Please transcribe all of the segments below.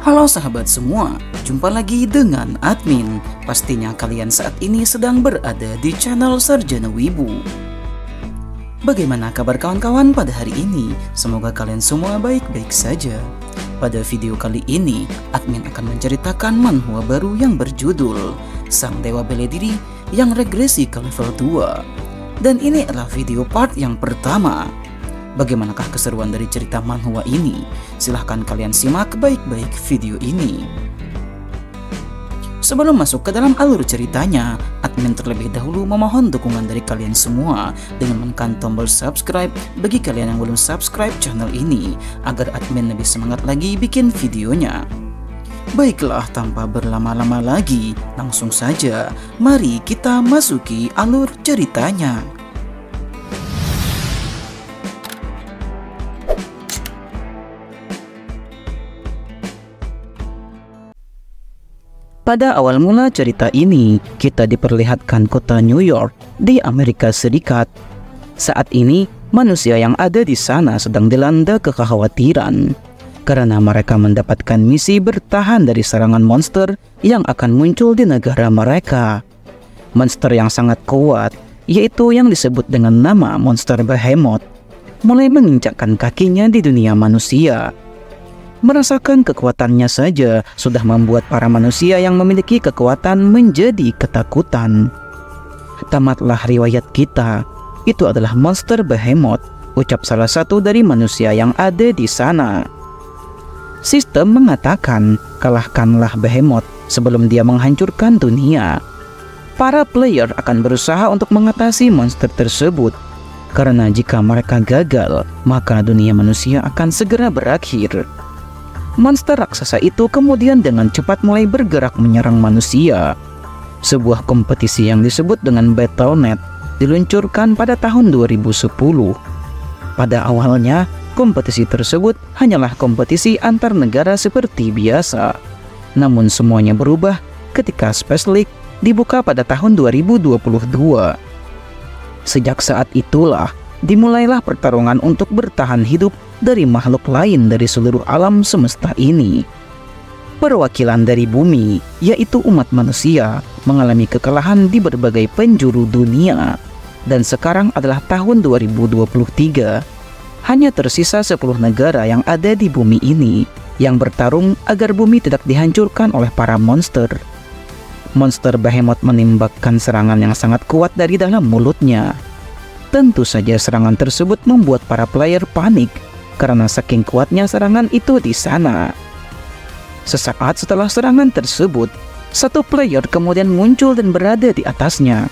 Halo sahabat semua, jumpa lagi dengan admin. Pastinya kalian saat ini sedang berada di channel Sarjana Wibu. Bagaimana kabar kawan-kawan pada hari ini? Semoga kalian semua baik-baik saja. Pada video kali ini, admin akan menceritakan manhwa baru yang berjudul Sang Dewa Bela Diri yang regresi ke level 2. Dan ini adalah video part yang pertama. Bagaimanakah keseruan dari cerita manhwa ini? Silahkan kalian simak baik-baik video ini. Sebelum masuk ke dalam alur ceritanya, admin terlebih dahulu memohon dukungan dari kalian semua dengan menekan tombol subscribe bagi kalian yang belum subscribe channel ini, agar admin lebih semangat lagi bikin videonya. Baiklah, tanpa berlama-lama lagi, langsung saja mari kita masuki alur ceritanya. Pada awal mula cerita ini, kita diperlihatkan kota New York di Amerika Serikat. Saat ini, manusia yang ada di sana sedang dilanda kekhawatiran karena mereka mendapatkan misi bertahan dari serangan monster yang akan muncul di negara mereka. Monster yang sangat kuat, yaitu yang disebut dengan nama monster Behemoth, mulai menginjakkan kakinya di dunia manusia. Merasakan kekuatannya saja sudah membuat para manusia yang memiliki kekuatan menjadi ketakutan. Tamatlah riwayat kita, itu adalah monster Behemoth, ucap salah satu dari manusia yang ada di sana. Sistem mengatakan, kalahkanlah Behemoth sebelum dia menghancurkan dunia. Para player akan berusaha untuk mengatasi monster tersebut, karena jika mereka gagal, maka dunia manusia akan segera berakhir. Monster raksasa itu kemudian dengan cepat mulai bergerak menyerang manusia. Sebuah kompetisi yang disebut dengan Battle.net diluncurkan pada tahun 2010. Pada awalnya, kompetisi tersebut hanyalah kompetisi antar negara seperti biasa. Namun semuanya berubah ketika Space League dibuka pada tahun 2022. Sejak saat itulah dimulailah pertarungan untuk bertahan hidup dari makhluk lain dari seluruh alam semesta ini. Perwakilan dari bumi, yaitu umat manusia, mengalami kekalahan di berbagai penjuru dunia. Dan sekarang adalah tahun 2023. Hanya tersisa 10 negara yang ada di bumi ini yang bertarung agar bumi tidak dihancurkan oleh para monster. Monster Behemoth menembakkan serangan yang sangat kuat dari dalam mulutnya. Tentu saja serangan tersebut membuat para player panik karena saking kuatnya serangan itu di sana. Sesaat setelah serangan tersebut, satu player kemudian muncul dan berada di atasnya.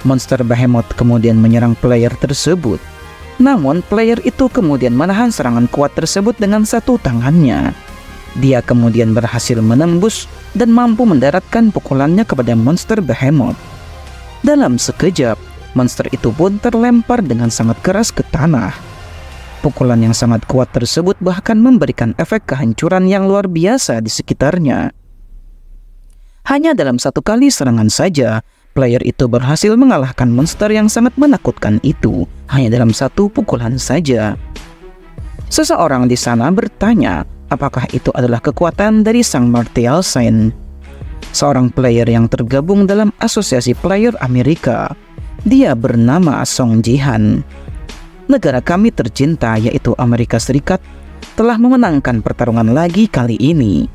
Monster Behemoth kemudian menyerang player tersebut. Namun player itu kemudian menahan serangan kuat tersebut dengan satu tangannya. Dia kemudian berhasil menembus dan mampu mendaratkan pukulannya kepada monster Behemoth. Dalam sekejap, monster itu pun terlempar dengan sangat keras ke tanah. Pukulan yang sangat kuat tersebut bahkan memberikan efek kehancuran yang luar biasa di sekitarnya. Hanya dalam satu kali serangan saja, player itu berhasil mengalahkan monster yang sangat menakutkan itu, hanya dalam satu pukulan saja. Seseorang di sana bertanya, apakah itu adalah kekuatan dari Sang Martial Saint, seorang player yang tergabung dalam Asosiasi Player Amerika. Dia bernama Song Jihan. Negara kami tercinta, yaitu Amerika Serikat, telah memenangkan pertarungan lagi kali ini.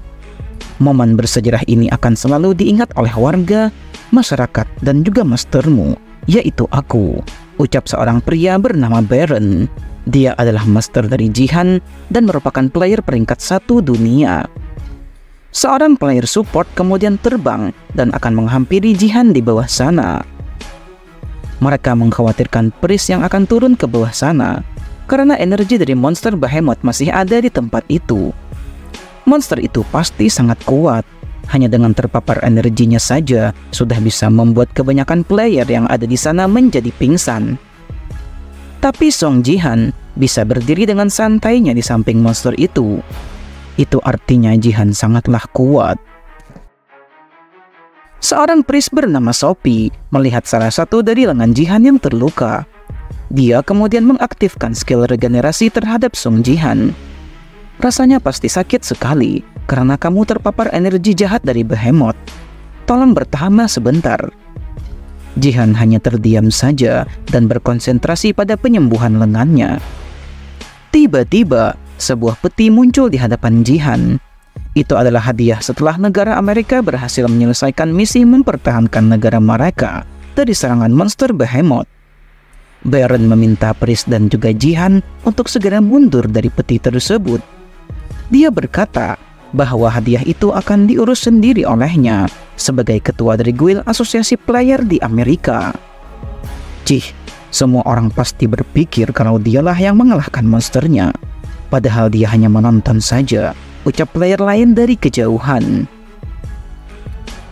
Momen bersejarah ini akan selalu diingat oleh warga, masyarakat, dan juga mastermu, yaitu aku, ucap seorang pria bernama Baron. Dia adalah master dari Jihan dan merupakan player peringkat 1 dunia. Seorang player support kemudian terbang dan akan menghampiri Jihan di bawah sana. Mereka mengkhawatirkan Pris yang akan turun ke bawah sana karena energi dari monster Behemoth masih ada di tempat itu. Monster itu pasti sangat kuat. Hanya dengan terpapar energinya saja sudah bisa membuat kebanyakan player yang ada di sana menjadi pingsan. Tapi Song Jihan bisa berdiri dengan santainya di samping monster itu. Itu artinya Jihan sangatlah kuat. Seorang pris bernama Sophie melihat salah satu dari lengan Jihan yang terluka. Dia kemudian mengaktifkan skill regenerasi terhadap Song Jihan. Rasanya pasti sakit sekali, karena kamu terpapar energi jahat dari Behemoth. Tolong bertahanlah sebentar." Jihan hanya terdiam saja dan berkonsentrasi pada penyembuhan lengannya. Tiba-tiba, sebuah peti muncul di hadapan Jihan. Itu adalah hadiah setelah negara Amerika berhasil menyelesaikan misi mempertahankan negara mereka dari serangan monster Behemoth. Baron meminta Pris dan juga Jihan untuk segera mundur dari peti tersebut. Dia berkata bahwa hadiah itu akan diurus sendiri olehnya sebagai ketua dari guild asosiasi player di Amerika. Semua orang pasti berpikir kalau dialah yang mengalahkan monsternya, padahal dia hanya menonton saja, ucap player lain dari kejauhan.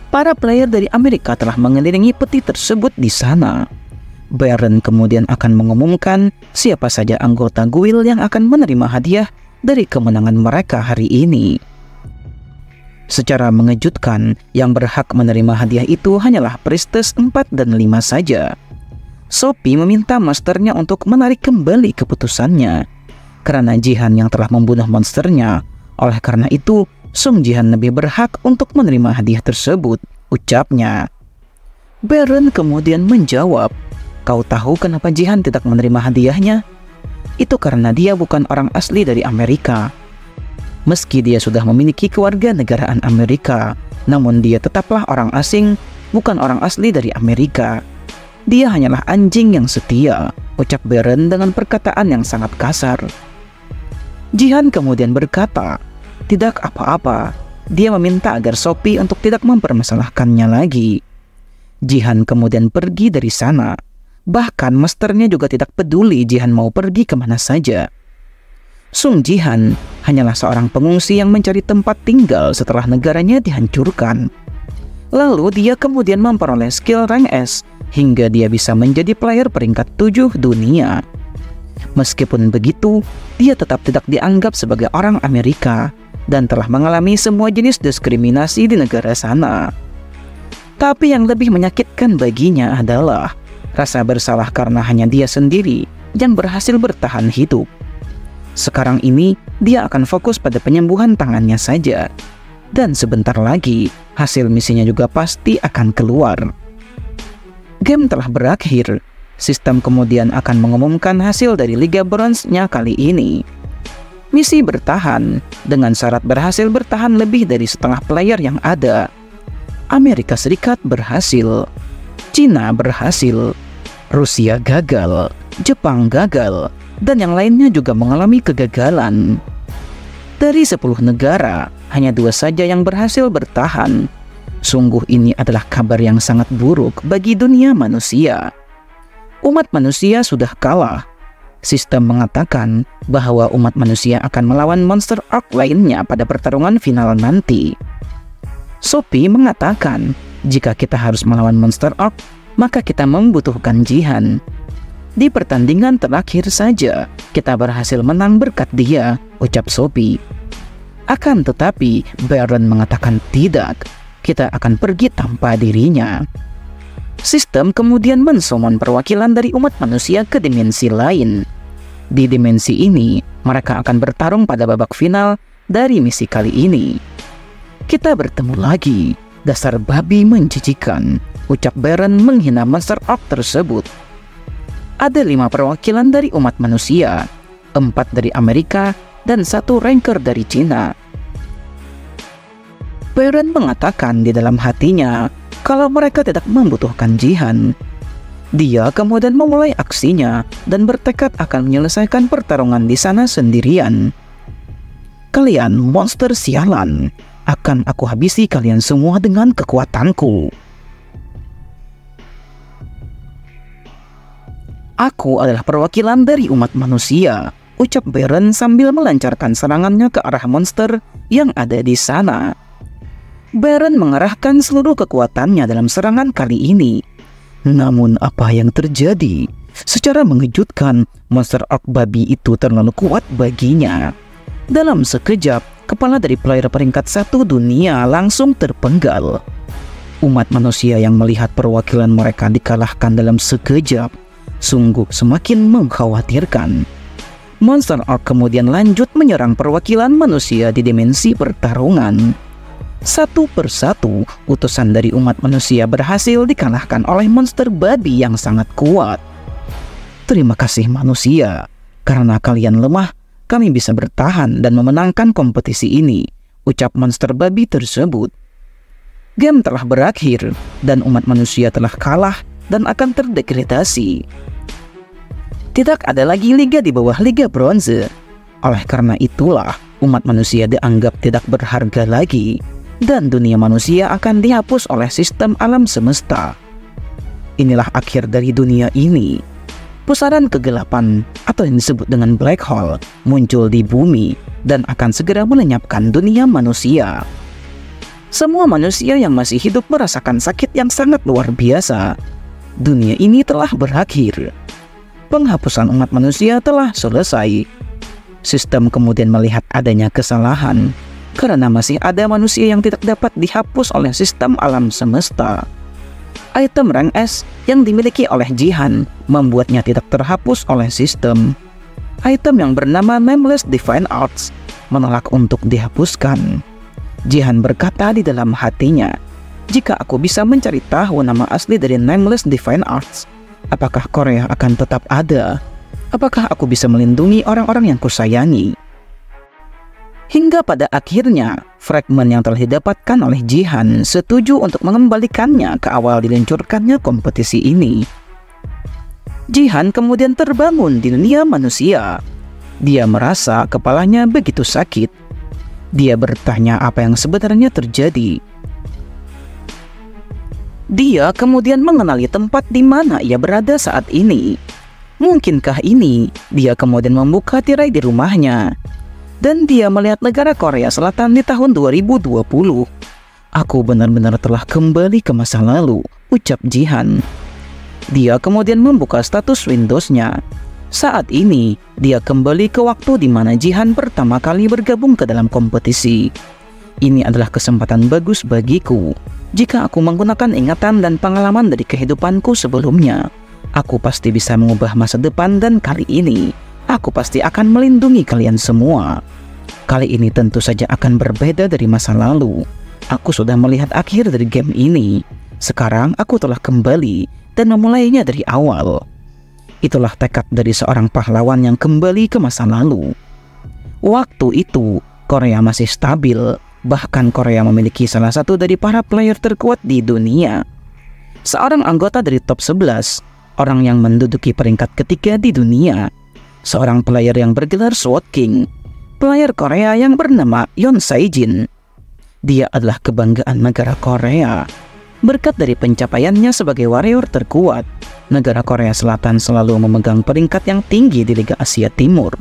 Para player dari Amerika telah mengelilingi peti tersebut di sana. Baron kemudian akan mengumumkan siapa saja anggota guild yang akan menerima hadiah dari kemenangan mereka hari ini. Secara mengejutkan, yang berhak menerima hadiah itu hanyalah Priestess 4 dan 5 saja. Sophie meminta masternya untuk menarik kembali keputusannya karena Jihan yang telah membunuh monsternya. Oleh karena itu, Sung Jihan lebih berhak untuk menerima hadiah tersebut, ucapnya. Baron kemudian menjawab, "Kau tahu kenapa Jihan tidak menerima hadiahnya? Itu karena dia bukan orang asli dari Amerika. Meski dia sudah memiliki kewarganegaraan Amerika, namun dia tetaplah orang asing, bukan orang asli dari Amerika. Dia hanyalah anjing yang setia," ucap Baron dengan perkataan yang sangat kasar. Jihan kemudian berkata, "Tidak apa-apa." Dia meminta agar Sophie untuk tidak mempermasalahkannya lagi. Jihan kemudian pergi dari sana. Bahkan masternya juga tidak peduli Jihan mau pergi kemana saja. Sung Jihan hanyalah seorang pengungsi yang mencari tempat tinggal setelah negaranya dihancurkan. Lalu dia kemudian memperoleh skill rank S hingga dia bisa menjadi player peringkat 7 dunia. Meskipun begitu, dia tetap tidak dianggap sebagai orang Amerika dan telah mengalami semua jenis diskriminasi di negara sana. Tapi yang lebih menyakitkan baginya adalah rasa bersalah karena hanya dia sendiri yang berhasil bertahan hidup. Sekarang ini, dia akan fokus pada penyembuhan tangannya saja. Dan sebentar lagi, hasil misinya juga pasti akan keluar. Game telah berakhir. Sistem kemudian akan mengumumkan hasil dari Liga Bronze-nya kali ini. Misi bertahan, dengan syarat berhasil bertahan lebih dari setengah player yang ada. Amerika Serikat berhasil, Cina berhasil, Rusia gagal, Jepang gagal, dan yang lainnya juga mengalami kegagalan. Dari 10 negara, hanya 2 saja yang berhasil bertahan. Sungguh ini adalah kabar yang sangat buruk bagi dunia manusia. Umat manusia sudah kalah. Sistem mengatakan bahwa umat manusia akan melawan monster orc lainnya pada pertarungan final nanti. Sophie mengatakan, jika kita harus melawan monster orc, maka kita membutuhkan Jihan. Di pertandingan terakhir saja, kita berhasil menang berkat dia, ucap Sophie. Akan tetapi, Baron mengatakan tidak, kita akan pergi tanpa dirinya. Sistem kemudian mensummon perwakilan dari umat manusia ke dimensi lain. Di dimensi ini, mereka akan bertarung pada babak final dari misi kali ini. Kita bertemu lagi, dasar babi menjijikan, ucap Baron menghina monster orc tersebut. Ada 5 perwakilan dari umat manusia, 4 dari Amerika, dan 1 ranker dari Cina. Baron mengatakan di dalam hatinya kalau mereka tidak membutuhkan Jihan. Dia kemudian memulai aksinya dan bertekad akan menyelesaikan pertarungan di sana sendirian. "Kalian monster sialan, akan aku habisi kalian semua dengan kekuatanku. Aku adalah perwakilan dari umat manusia," ucap Baron sambil melancarkan serangannya ke arah monster yang ada di sana. Baron mengerahkan seluruh kekuatannya dalam serangan kali ini. Namun apa yang terjadi? Secara mengejutkan, monster orc babi itu terlalu kuat baginya. Dalam sekejap, kepala dari player peringkat 1 dunia langsung terpenggal. Umat manusia yang melihat perwakilan mereka dikalahkan dalam sekejap sungguh semakin mengkhawatirkan. Monster Orc kemudian lanjut menyerang perwakilan manusia di dimensi pertarungan. Satu persatu, utusan dari umat manusia berhasil dikalahkan oleh monster babi yang sangat kuat. Terima kasih manusia, karena kalian lemah, kami bisa bertahan dan memenangkan kompetisi ini, ucap monster babi tersebut. Game telah berakhir, dan umat manusia telah kalah dan akan terdegradasi. Tidak ada lagi liga di bawah Liga Bronze. Oleh karena itulah, umat manusia dianggap tidak berharga lagi, dan dunia manusia akan dihapus oleh sistem alam semesta. Inilah akhir dari dunia ini. Pusaran kegelapan, atau yang disebut dengan black hole, muncul di bumi dan akan segera melenyapkan dunia manusia. Semua manusia yang masih hidup merasakan sakit yang sangat luar biasa. Dunia ini telah berakhir. Penghapusan umat manusia telah selesai. Sistem kemudian melihat adanya kesalahan, karena masih ada manusia yang tidak dapat dihapus oleh sistem alam semesta. Item rank S yang dimiliki oleh Jihan membuatnya tidak terhapus oleh sistem. Item yang bernama Nameless Divine Arts menolak untuk dihapuskan. Jihan berkata di dalam hatinya, "Jika aku bisa mencari tahu nama asli dari Nameless Divine Arts, apakah Korea akan tetap ada? Apakah aku bisa melindungi orang-orang yang kusayangi?" Hingga pada akhirnya, fragmen yang telah didapatkan oleh Jihan setuju untuk mengembalikannya ke awal diluncurkannya kompetisi ini. Jihan kemudian terbangun di dunia manusia. Dia merasa kepalanya begitu sakit. Dia bertanya apa yang sebenarnya terjadi. Dia kemudian mengenali tempat di mana ia berada saat ini. Mungkinkah ini? Dia kemudian membuka tirai di rumahnya. Dan dia melihat negara Korea Selatan di tahun 2020. Aku benar-benar telah kembali ke masa lalu, ucap Jihan. Dia kemudian membuka status Windows-nya. Saat ini, dia kembali ke waktu di mana Jihan pertama kali bergabung ke dalam kompetisi. Ini adalah kesempatan bagus bagiku. Jika aku menggunakan ingatan dan pengalaman dari kehidupanku sebelumnya, aku pasti bisa mengubah masa depan dan kali ini, aku pasti akan melindungi kalian semua. Kali ini tentu saja akan berbeda dari masa lalu. Aku sudah melihat akhir dari game ini. Sekarang aku telah kembali dan memulainya dari awal. Itulah tekad dari seorang pahlawan yang kembali ke masa lalu. Waktu itu, Korea masih stabil. Bahkan Korea memiliki salah satu dari para player terkuat di dunia. Seorang anggota dari top 11, orang yang menduduki peringkat ketiga di dunia. Seorang player yang bergelar SWOT King, player Korea yang bernama Yoon Sae-jin. Dia adalah kebanggaan negara Korea. Berkat dari pencapaiannya sebagai warrior terkuat, negara Korea Selatan selalu memegang peringkat yang tinggi di Liga Asia Timur.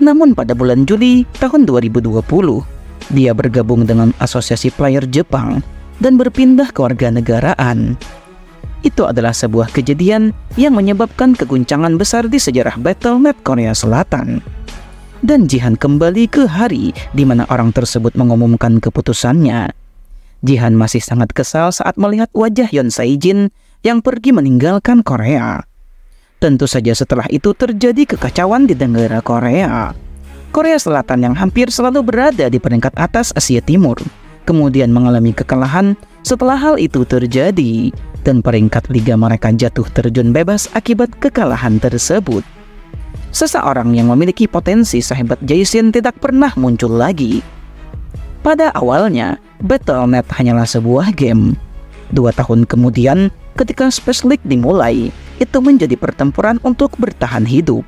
Namun pada bulan Juli tahun 2020, dia bergabung dengan Asosiasi Player Jepang dan berpindah ke warganegaraan. Itu adalah sebuah kejadian yang menyebabkan keguncangan besar di sejarah Battle.net Korea Selatan. Dan Jihan kembali ke hari di mana orang tersebut mengumumkan keputusannya. Jihan masih sangat kesal saat melihat wajah Yoon Sae-jin yang pergi meninggalkan Korea. Tentu saja setelah itu terjadi kekacauan di negara Korea. Korea Selatan yang hampir selalu berada di peringkat atas Asia Timur kemudian mengalami kekalahan setelah hal itu terjadi, dan peringkat liga mereka jatuh terjun bebas akibat kekalahan tersebut. Seseorang yang memiliki potensi sehebat Jason tidak pernah muncul lagi. Pada awalnya, Battle.net hanyalah sebuah game. 2 tahun kemudian, ketika Space League dimulai, itu menjadi pertempuran untuk bertahan hidup.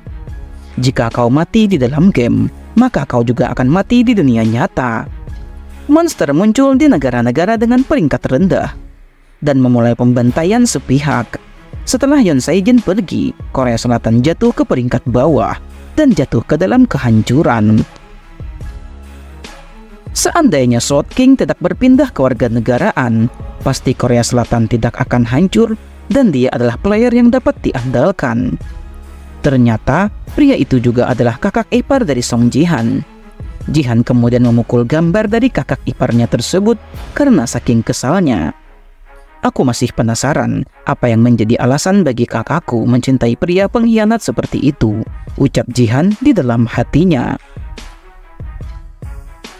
Jika kau mati di dalam game, maka kau juga akan mati di dunia nyata. Monster muncul di negara-negara dengan peringkat rendah dan memulai pembantaian sepihak. Setelah Yoon Sae-jin pergi, Korea Selatan jatuh ke peringkat bawah dan jatuh ke dalam kehancuran. Seandainya SWOT King tidak berpindah ke warganegaraan, pasti Korea Selatan tidak akan hancur dan dia adalah player yang dapat diandalkan. Ternyata, pria itu juga adalah kakak ipar dari Song Jihan. Jihan kemudian memukul gambar dari kakak iparnya tersebut karena saking kesalnya. Aku masih penasaran apa yang menjadi alasan bagi kakakku mencintai pria pengkhianat seperti itu, ucap Jihan di dalam hatinya.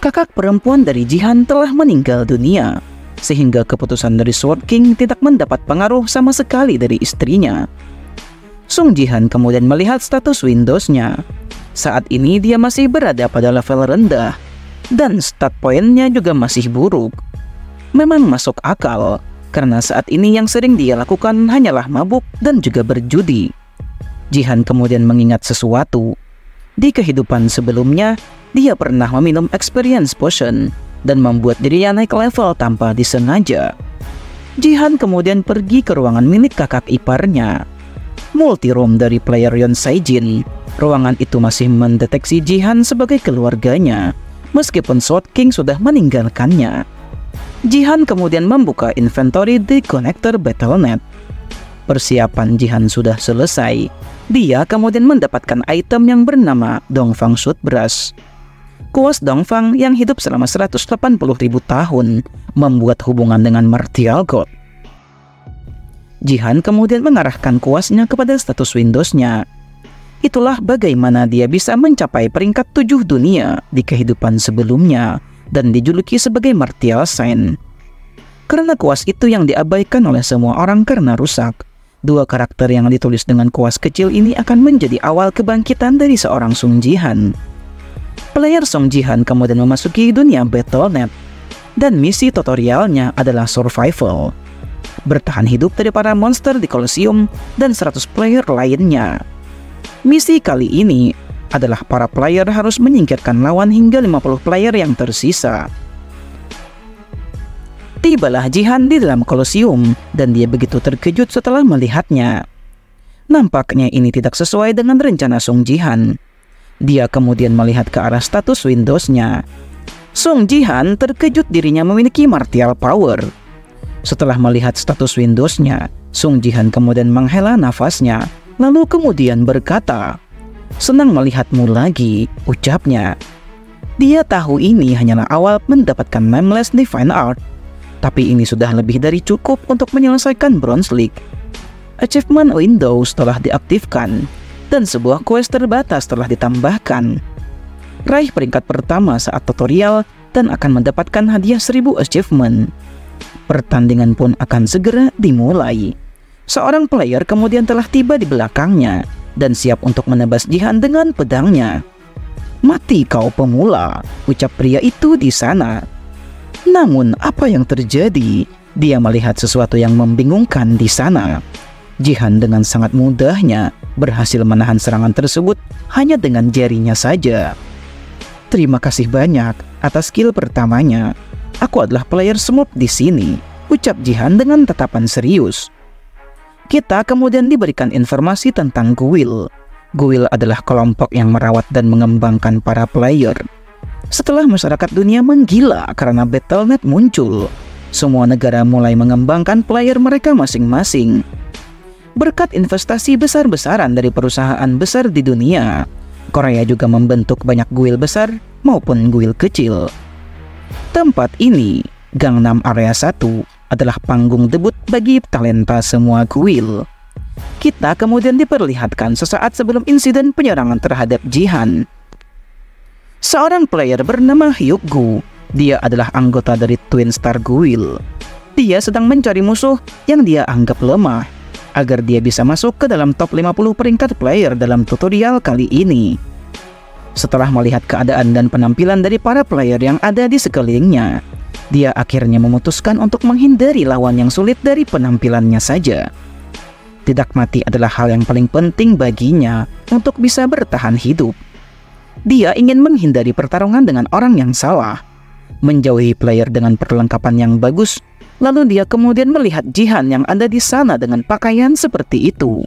Kakak perempuan dari Jihan telah meninggal dunia, sehingga keputusan dari Sword King tidak mendapat pengaruh sama sekali dari istrinya. Sung Jihan kemudian melihat status Windows-nya. Saat ini dia masih berada pada level rendah, dan stat poinnya juga masih buruk. Memang masuk akal, karena saat ini yang sering dia lakukan hanyalah mabuk dan juga berjudi. Jihan kemudian mengingat sesuatu. Di kehidupan sebelumnya, dia pernah meminum experience potion dan membuat dirinya naik level tanpa disengaja. Jihan kemudian pergi ke ruangan milik kakak iparnya. Multi-room dari player Yon Saijin. Ruangan itu masih mendeteksi Jihan sebagai keluarganya, meskipun Sword King sudah meninggalkannya. Jihan kemudian membuka inventory di konektor Battle.net. Persiapan Jihan sudah selesai. Dia kemudian mendapatkan item yang bernama Dongfang Shoot Brush. Kuas Dongfang yang hidup selama 180.000 tahun membuat hubungan dengan Martial God. Jihan kemudian mengarahkan kuasnya kepada status Windows-nya. Itulah bagaimana dia bisa mencapai peringkat 7 dunia di kehidupan sebelumnya dan dijuluki sebagai Martial Saint. Karena kuas itu yang diabaikan oleh semua orang karena rusak, dua karakter yang ditulis dengan kuas kecil ini akan menjadi awal kebangkitan dari seorang Sung Jihan. Player Sung Jihan kemudian memasuki dunia Battle.net, dan misi tutorialnya adalah survival. Bertahan hidup dari para monster di Colosseum dan 100 player lainnya. Misi kali ini adalah para player harus menyingkirkan lawan hingga 50 player yang tersisa. Tibalah Jihan di dalam Colosseum dan dia begitu terkejut setelah melihatnya. Nampaknya ini tidak sesuai dengan rencana Sung Jihan. Dia kemudian melihat ke arah status Windows-nya. Sung Jihan terkejut dirinya memiliki martial power. Setelah melihat status Windows-nya, Sung Jihan kemudian menghela nafasnya, lalu kemudian berkata, "Senang melihatmu lagi," ucapnya. Dia tahu ini hanyalah awal mendapatkan Nameless Divine Art, tapi ini sudah lebih dari cukup untuk menyelesaikan Bronze League. Achievement Windows telah diaktifkan, dan sebuah quest terbatas telah ditambahkan. Raih peringkat pertama saat tutorial dan akan mendapatkan hadiah 1000 achievement. Pertandingan pun akan segera dimulai. Seorang player kemudian telah tiba di belakangnya dan siap untuk menebas Jihan dengan pedangnya. "Mati kau pemula," ucap pria itu di sana. Namun apa yang terjadi? Dia melihat sesuatu yang membingungkan di sana. Jihan dengan sangat mudahnya berhasil menahan serangan tersebut hanya dengan jarinya saja. "Terima kasih banyak atas skill pertamanya. Aku adalah player Smurf di sini," ucap Jihan dengan tatapan serius. Kita kemudian diberikan informasi tentang Guild. Guild adalah kelompok yang merawat dan mengembangkan para player. Setelah masyarakat dunia menggila karena Battle.net muncul, semua negara mulai mengembangkan player mereka masing-masing. Berkat investasi besar-besaran dari perusahaan besar di dunia, Korea juga membentuk banyak guild besar maupun guild kecil. Tempat ini, Gangnam Area 1, adalah panggung debut bagi talenta semua guild. Kita kemudian diperlihatkan sesaat sebelum insiden penyerangan terhadap Jihan. Seorang player bernama Hyuk-gu, dia adalah anggota dari Twin Star Guild. Dia sedang mencari musuh yang dia anggap lemah, agar dia bisa masuk ke dalam top 50 peringkat player dalam tutorial kali ini. Setelah melihat keadaan dan penampilan dari para player yang ada di sekelilingnya, dia akhirnya memutuskan untuk menghindari lawan yang sulit dari penampilannya saja. Tidak mati adalah hal yang paling penting baginya untuk bisa bertahan hidup. Dia ingin menghindari pertarungan dengan orang yang salah, menjauhi player dengan perlengkapan yang bagus. Lalu dia kemudian melihat Jihan yang ada di sana dengan pakaian seperti itu.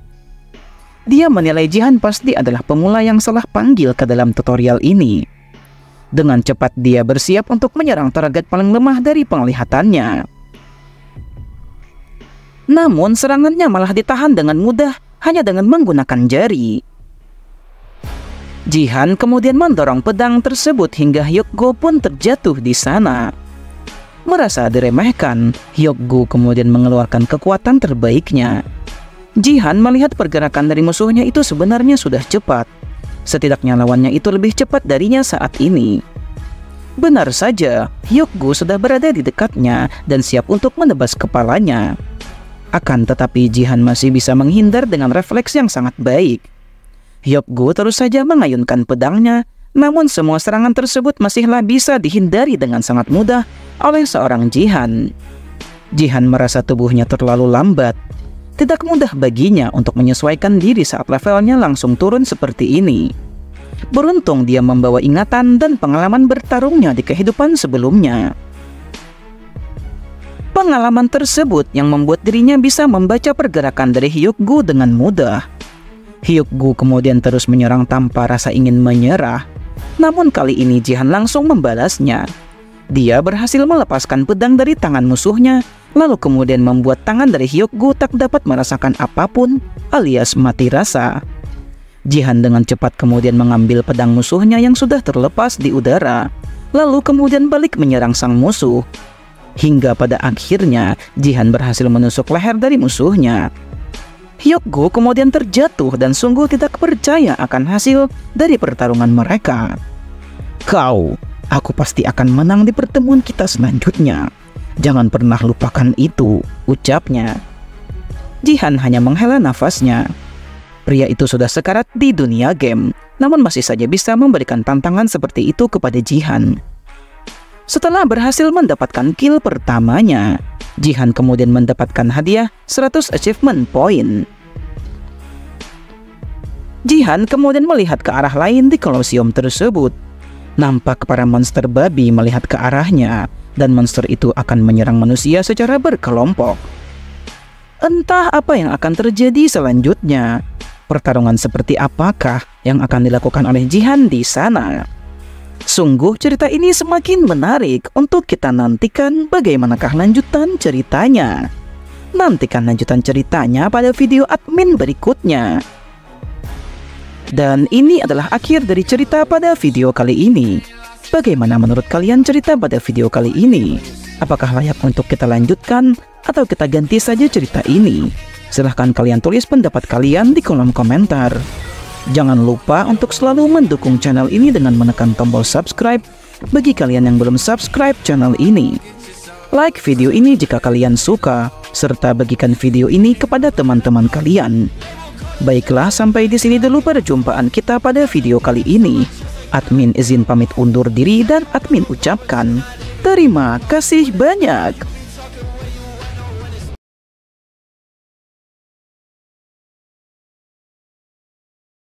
Dia menilai Jihan pasti adalah pemula yang salah panggil ke dalam tutorial ini. Dengan cepat dia bersiap untuk menyerang target paling lemah dari penglihatannya. Namun serangannya malah ditahan dengan mudah hanya dengan menggunakan jari. Jihan kemudian mendorong pedang tersebut hingga Hyuk-gu pun terjatuh di sana. Merasa diremehkan, Hyuk-gu kemudian mengeluarkan kekuatan terbaiknya. Jihan melihat pergerakan dari musuhnya itu sebenarnya sudah cepat. Setidaknya lawannya itu lebih cepat darinya saat ini. Benar saja, Hyuk-gu sudah berada di dekatnya dan siap untuk menebas kepalanya. Akan tetapi Jihan masih bisa menghindar dengan refleks yang sangat baik. Hyuk-gu terus saja mengayunkan pedangnya, namun semua serangan tersebut masihlah bisa dihindari dengan sangat mudah oleh seorang Jihan. Jihan merasa tubuhnya terlalu lambat. Tidak mudah baginya untuk menyesuaikan diri saat levelnya langsung turun seperti ini. Beruntung dia membawa ingatan dan pengalaman bertarungnya di kehidupan sebelumnya. Pengalaman tersebut yang membuat dirinya bisa membaca pergerakan dari Hyuk-gu dengan mudah. Hyuk-gu kemudian terus menyerang tanpa rasa ingin menyerah. Namun kali ini Jihan langsung membalasnya. Dia berhasil melepaskan pedang dari tangan musuhnya, lalu kemudian membuat tangan dari Hyuk-gu tak dapat merasakan apapun, alias mati rasa. Jihan dengan cepat kemudian mengambil pedang musuhnya yang sudah terlepas di udara, lalu kemudian balik menyerang sang musuh. Hingga pada akhirnya Jihan berhasil menusuk leher dari musuhnya. Hyuk-gu kemudian terjatuh dan sungguh tidak percaya akan hasil dari pertarungan mereka. Aku pasti akan menang di pertemuan kita selanjutnya. Jangan pernah lupakan itu, ucapnya. Jihan hanya menghela nafasnya. Pria itu sudah sekarat di dunia game, namun masih saja bisa memberikan tantangan seperti itu kepada Jihan. Setelah berhasil mendapatkan kill pertamanya, Jihan kemudian mendapatkan hadiah 100 achievement point. Jihan kemudian melihat ke arah lain di kolosium tersebut. Nampak para monster babi melihat ke arahnya, dan monster itu akan menyerang manusia secara berkelompok. Entah apa yang akan terjadi selanjutnya. Pertarungan seperti apakah yang akan dilakukan oleh Jihan di sana? Sungguh cerita ini semakin menarik untuk kita nantikan bagaimanakah lanjutan ceritanya. Nantikan lanjutan ceritanya pada video admin berikutnya. Dan ini adalah akhir dari cerita pada video kali ini. Bagaimana menurut kalian cerita pada video kali ini? Apakah layak untuk kita lanjutkan atau kita ganti saja cerita ini? Silahkan kalian tulis pendapat kalian di kolom komentar. Jangan lupa untuk selalu mendukung channel ini dengan menekan tombol subscribe bagi kalian yang belum subscribe channel ini. Like video ini jika kalian suka, serta bagikan video ini kepada teman-teman kalian. Baiklah, sampai di sini dulu perjumpaan kita pada video kali ini. Admin izin pamit undur diri dan admin ucapkan terima kasih banyak.